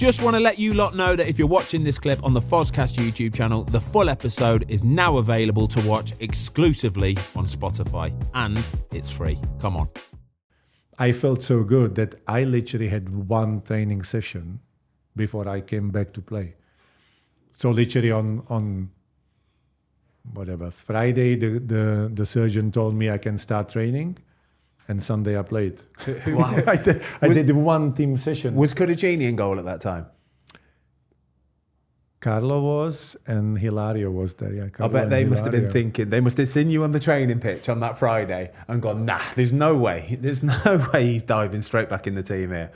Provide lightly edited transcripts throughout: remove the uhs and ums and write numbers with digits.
Just want to let you lot know that if you're watching this clip on the Fozcast YouTube channel, the full episode is now available to watch exclusively on Spotify, and it's free. Come on. I felt so good that I literally had one training session before I came back to play. So literally on whatever, Friday, the surgeon told me I can start training, and Sunday I played. Wow. I did one team session. Was Cudicini in goal at that time? Carlo was, and Hilario was there. Yeah, I bet they must have been thinking, they must have seen you on the training pitch on that Friday and gone, nah, there's no way he's diving straight back in the team here.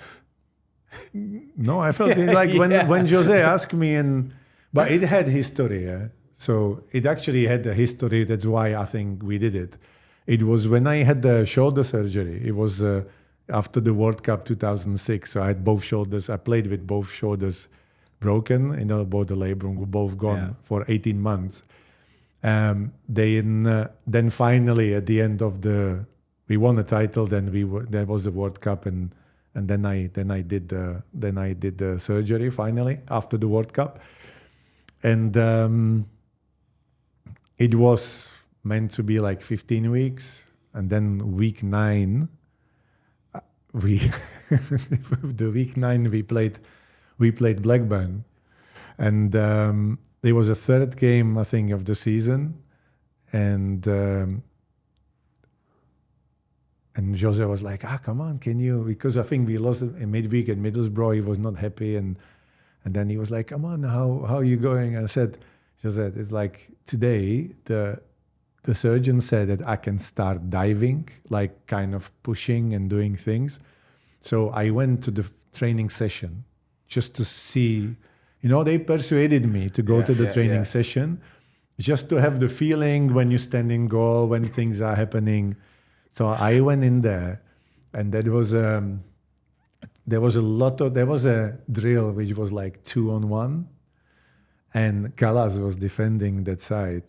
No, I felt it like when Jose asked me, but it had history. Yeah? So it actually had a history. That's why I think we did it. It was when I had the shoulder surgery. It was after the World Cup 2006. So I had both shoulders. I played with both shoulders broken, both the labrum were both gone for 18 months. Then finally at the end of we won a title. Then there was the World Cup, and then I did the surgery finally after the World Cup, and it was meant to be like 15 weeks, and then week 9, the week 9 we played Blackburn, and it was a third game, I think, of the season, and Jose was like, come on, can you? Because I think we lost in midweek at Middlesbrough. He was not happy, and then he was like, come on, how are you going? I said, Jose, it's like today the surgeon said that I can start diving, like kind of pushing and doing things. So I went to the training session just to see, they persuaded me to go to the training session just to have the feeling when you stand in goal, when things are happening. So I went in there, and there was a drill which was like 2-on-1, and Callas was defending that side.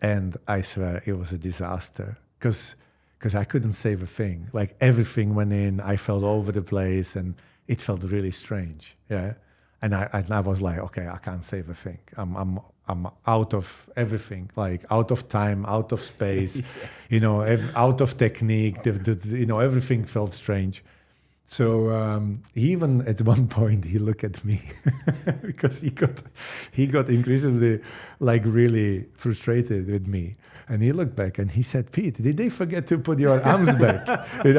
And I swear it was a disaster because I couldn't save a thing. Like everything went in, I fell over the place, and it felt really strange. Yeah, and I was like, okay, I can't save a thing. I'm out of everything, like out of time, out of space, out of technique. Everything felt strange. So even at one point he looked at me because he got increasingly like really frustrated with me, and he looked back and he said, "Pete, did they forget to put your arms back?" And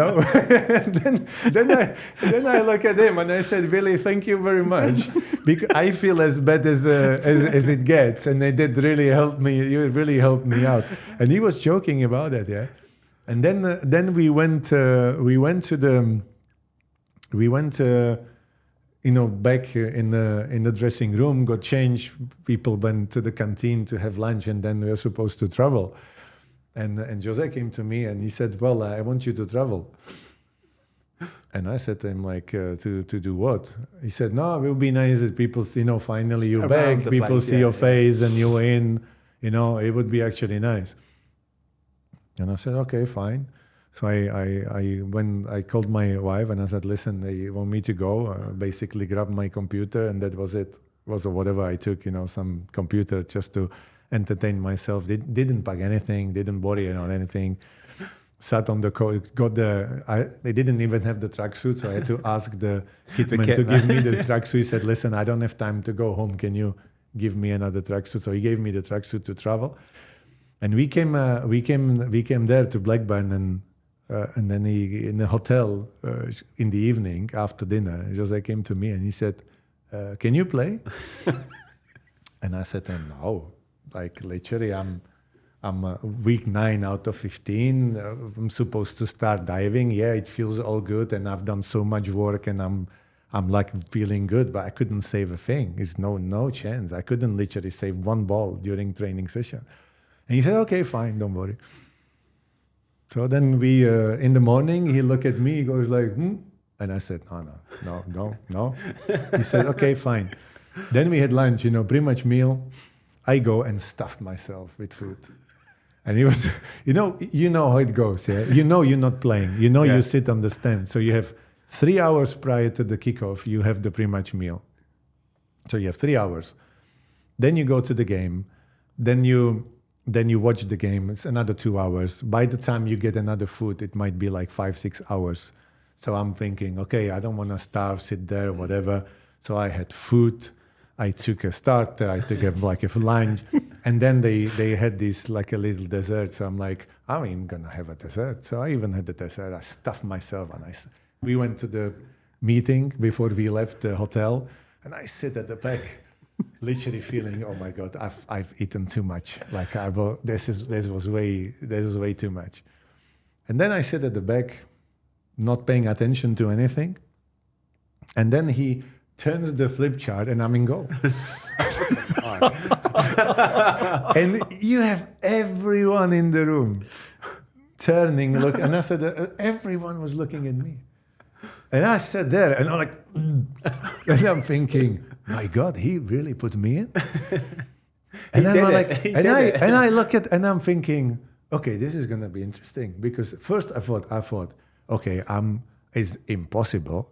then I look at him and I said, "Really, thank you very much, because I feel as bad as it gets, and they did really help me. You really helped me out." And he was joking about it, yeah. And then we went back in the dressing room, got changed. People went to the canteen to have lunch, and then we were supposed to travel. And Jose came to me and he said, "Well, I want you to travel." And I said to him, like, to do what? He said, "No, it will be nice that people, finally you're back. People see your face and you're in. It would be actually nice." And I said, "Okay, fine." So I called my wife and I said, "Listen, they want me to go." Basically grabbed my computer, and that was it. Was whatever I took, some computer just to entertain myself. They didn't pack anything, didn't worry about anything. Sat on the coat, they didn't even have the tracksuit, so I had to ask the kitman to give me the tracksuit. He said, "Listen, I don't have time to go home. Can you give me another tracksuit?" So he gave me the tracksuit to travel. And we came there to Blackburn, and then he, in the hotel in the evening after dinner, Jose came to me and he said, "Can you play?" And I said to him, "No, like literally I'm week 9 out of 15. I'm supposed to start diving. Yeah, it feels all good, and I've done so much work, and I'm like feeling good, but I couldn't save a thing. It's no chance. I couldn't literally save one ball during training session." And he said, "Okay, fine, don't worry." So then we, in the morning, he looked at me, he goes like, And I said, no. He said, "Okay, fine." Then we had lunch, pretty much meal. I go and stuffed myself with food. And he was, you know how it goes, yeah? You're not playing. You sit on the stand. So you have 3 hours prior to the kickoff, you have the pre-match meal. So you have 3 hours. Then you go to the game. Then you watch the game. It's another 2 hours. By the time you get another food, it might be like 5-6 hours. So I'm thinking, okay, I don't want to starve, sit there, whatever. So I had food. I took a starter. I took a lunch. And then they had this like a little dessert. So I'm like, I'm even going to have a dessert. So I even had the dessert. I stuffed myself. And we went to the meeting before we left the hotel. And I sit at the back, literally feeling, oh my God, I've eaten too much. Like this was way too much. And then I sit at the back, not paying attention to anything. And then he turns the flip chart and I'm in goal. And you have everyone in the room turning, look, and I said, everyone was looking at me. And I sat there and I'm like, and I'm thinking, my God, he really put me in. And then I look at, and I'm thinking, okay, this is going to be interesting. Because first I thought, okay, it's impossible.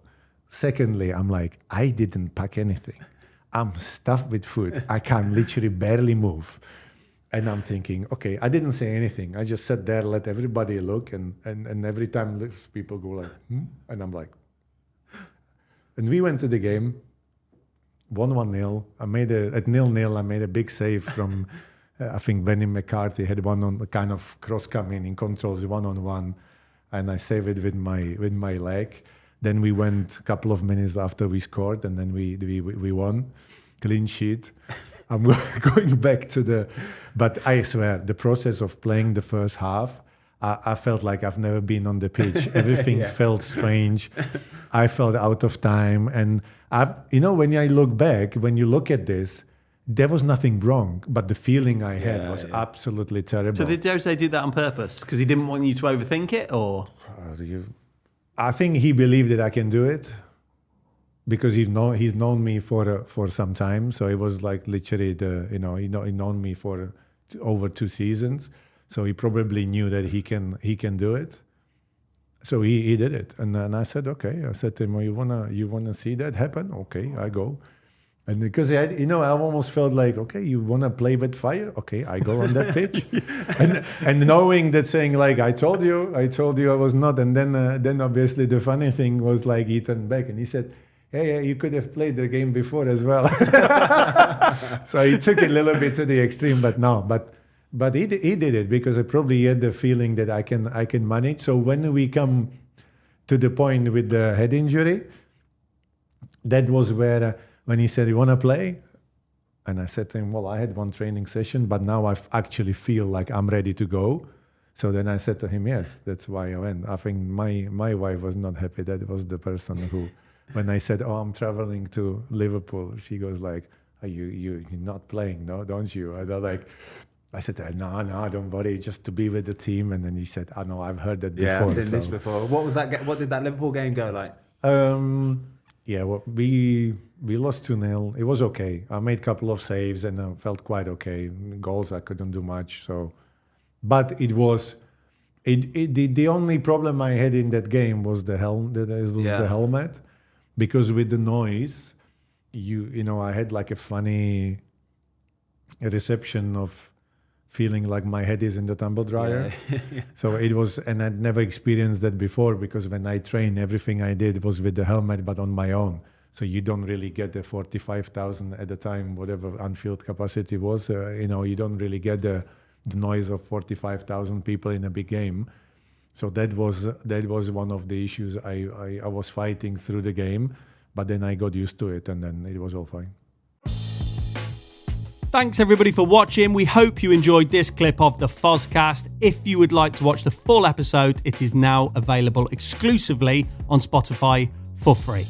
Secondly, I'm like, I didn't pack anything. I'm stuffed with food. I can literally barely move. And I'm thinking, okay, I didn't say anything. I just sat there, let everybody look. And every time people go like, and I'm like, and we went to the game, 1-0. At 0-0, I made a big save from, I think Benny McCarthy had one on the kind of cross coming in controls 1-on-1. And I saved it with my leg. Then we went a couple of minutes after we scored, and then we won, clean sheet. I'm going back to but I swear, the process of playing the first half, I felt like I've never been on the pitch. Everything felt strange. I felt out of time. And when I look back, when you look at this, there was nothing wrong, but the feeling I had was absolutely terrible. So did Jose do that on purpose? Because he didn't want you to overthink it, or? I think he believed that I can do it because he's known me for some time. So it was like literally he known me for over 2 seasons. So he probably knew that he can do it. So he did it, and then I said, okay. I said to him, well, you wanna see that happen? Okay, I go. And because I almost felt like, okay, you want to play with fire? Okay, I go on that pitch. and knowing that, saying like, I told you I was not. And then obviously the funny thing was like he turned back and he said, hey, you could have played the game before as well. So he took it a little bit to the extreme, but no, but he did it because I probably had the feeling that I can manage. So when we come to the point with the head injury, that was where. When he said, you want to play? And I said to him, well, I had one training session, but now I actually feel like I'm ready to go. So then I said to him, yes, that's why I went. I think my wife was not happy. That was the person who, when I said, I'm traveling to Liverpool, she goes like, are you're not playing, no, don't you? And I said to her, no, don't worry, just to be with the team. And then he said, oh, no, I've heard that before. Yeah, I've seen this before. What was that? What did that Liverpool game go like? Well, we lost 2-0. It was okay. I made a couple of saves and I felt quite okay. Goals, I couldn't do much. So, but it was the only problem I had in that game was the helmet, because with the noise, I had like a funny reception of feeling like my head is in the tumble dryer. Yeah. So it was, and I'd never experienced that before, because when I trained, everything I did was with the helmet, but on my own. So you don't really get the 45,000 at the time, whatever on-field capacity was. You don't really get the noise of 45,000 people in a big game. So that was one of the issues I was fighting through the game, but then I got used to it, and then it was all fine. Thanks everybody for watching. We hope you enjoyed this clip of the Fozcast. If you would like to watch the full episode, it is now available exclusively on Spotify for free.